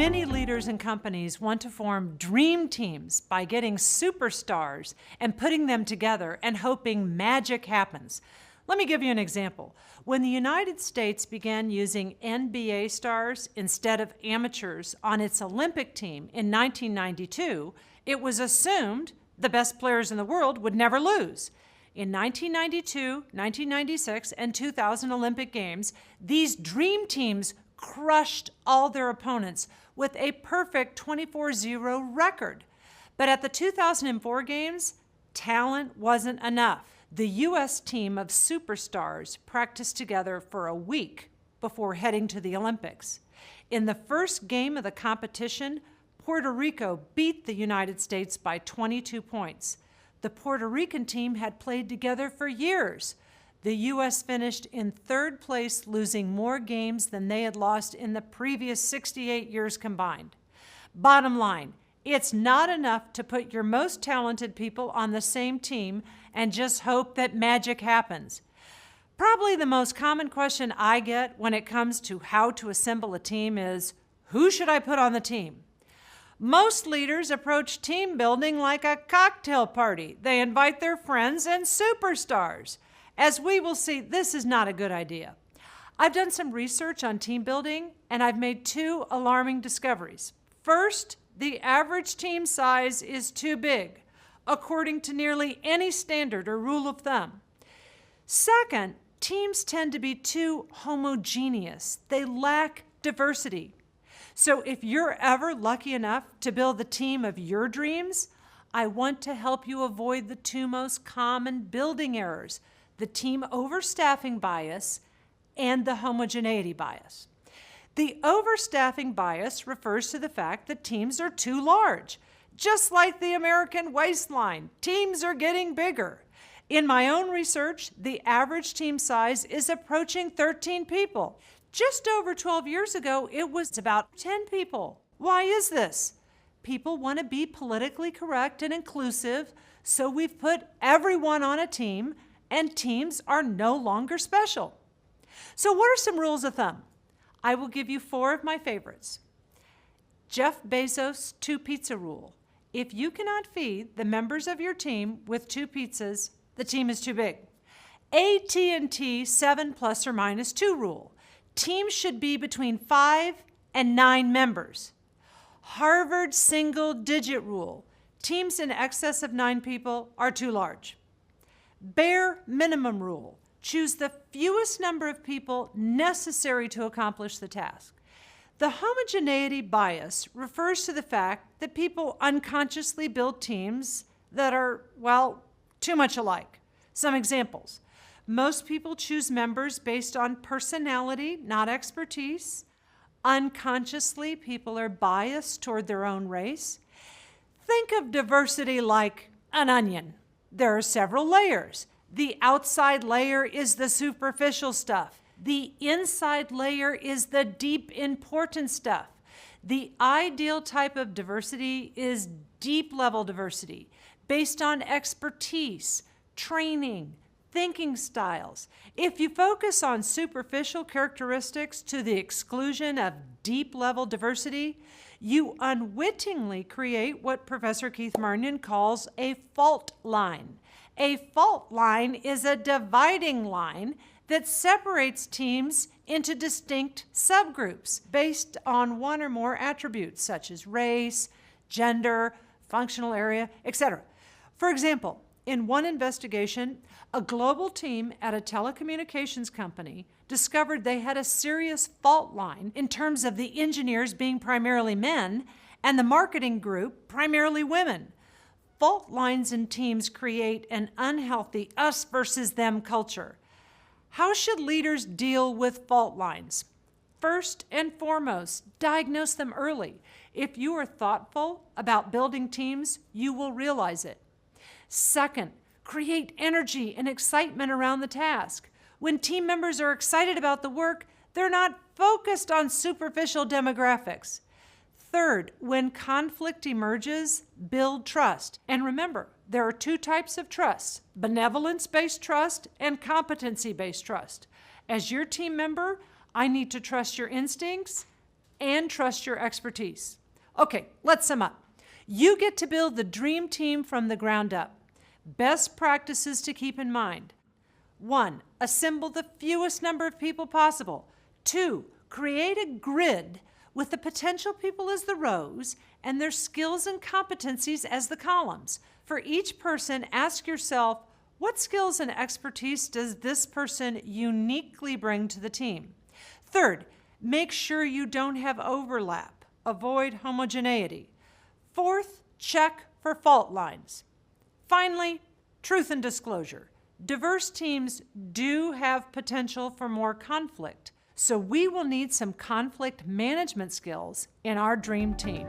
Many leaders and companies want to form dream teams by getting superstars and putting them together and hoping magic happens. Let me give you an example. When the United States began using NBA stars instead of amateurs on its Olympic team in 1992, it was assumed the best players in the world would never lose. In 1992, 1996, and 2000 Olympic Games, these dream teams crushed all their opponents with a perfect 24-0 record. But at the 2004 Games, talent wasn't enough. The U.S. team of superstars practiced together for a week before heading to the Olympics. In the first game of the competition, Puerto Rico beat the United States by 22 points. The Puerto Rican team had played together for years. The U.S. finished in third place, losing more games than they had lost in the previous 68 years combined. Bottom line, it's not enough to put your most talented people on the same team and just hope that magic happens. Probably the most common question I get when it comes to how to assemble a team is, who should I put on the team? Most leaders approach team building like a cocktail party. They invite their friends and superstars. As we will see, this is not a good idea. I've done some research on team building, and I've made two alarming discoveries. First, the average team size is too big, according to nearly any standard or rule of thumb. Second, teams tend to be too homogeneous. They lack diversity. So if you're ever lucky enough to build the team of your dreams, I want to help you avoid the two most common building errors: the team overstaffing bias and the homogeneity bias. The overstaffing bias refers to the fact that teams are too large. Just like the American waistline, teams are getting bigger. In my own research, the average team size is approaching 13 people. Just over 12 years ago, it was about 10 people. Why is this? People want to be politically correct and inclusive, so we've put everyone on a team, and teams are no longer special. So what are some rules of thumb? I will give you 4 of my favorites. Jeff Bezos' 2-pizza rule. If you cannot feed the members of your team with 2 pizzas, the team is too big. AT&T 7 ± 2 rule. Teams should be between 5 and 9 members. Harvard single-digit rule. Teams in excess of 9 people are too large. Bare minimum rule. Choose the fewest number of people necessary to accomplish the task. The homogeneity bias refers to the fact that people unconsciously build teams that are, well, too much alike. Some examples. Most people choose members based on personality, not expertise. Unconsciously, people are biased toward their own race. Think of diversity like an onion. There are several layers. The outside layer is the superficial stuff. The inside layer is the deep, important stuff. The ideal type of diversity is deep-level diversity, based on expertise, training, thinking styles. If you focus on superficial characteristics to the exclusion of deep-level diversity, you unwittingly create what Professor Keith Marnion calls a fault line. A fault line is a dividing line that separates teams into distinct subgroups based on one or more attributes such as race, gender, functional area, etc. For example, in one investigation, a global team at a telecommunications company discovered they had a serious fault line in terms of the engineers being primarily men and the marketing group primarily women. Fault lines in teams create an unhealthy us versus them culture. How should leaders deal with fault lines? First and foremost, diagnose them early. If you are thoughtful about building teams, you will realize it. Second, create energy and excitement around the task. When team members are excited about the work, they're not focused on superficial demographics. Third, when conflict emerges, build trust. And remember, there are 2 types of trust: benevolence-based trust and competency-based trust. As your team member, I need to trust your instincts and trust your expertise. Okay, let's sum up. You get to build the dream team from the ground up. Best practices to keep in mind. 1. Assemble the fewest number of people possible. 2. Create a grid with the potential people as the rows and their skills and competencies as the columns. For each person, ask yourself, what skills and expertise does this person uniquely bring to the team? 3rd, make sure you don't have overlap. Avoid homogeneity. 4th, check for fault lines. Finally, truth and disclosure. Diverse teams do have potential for more conflict, so we will need some conflict management skills in our dream team.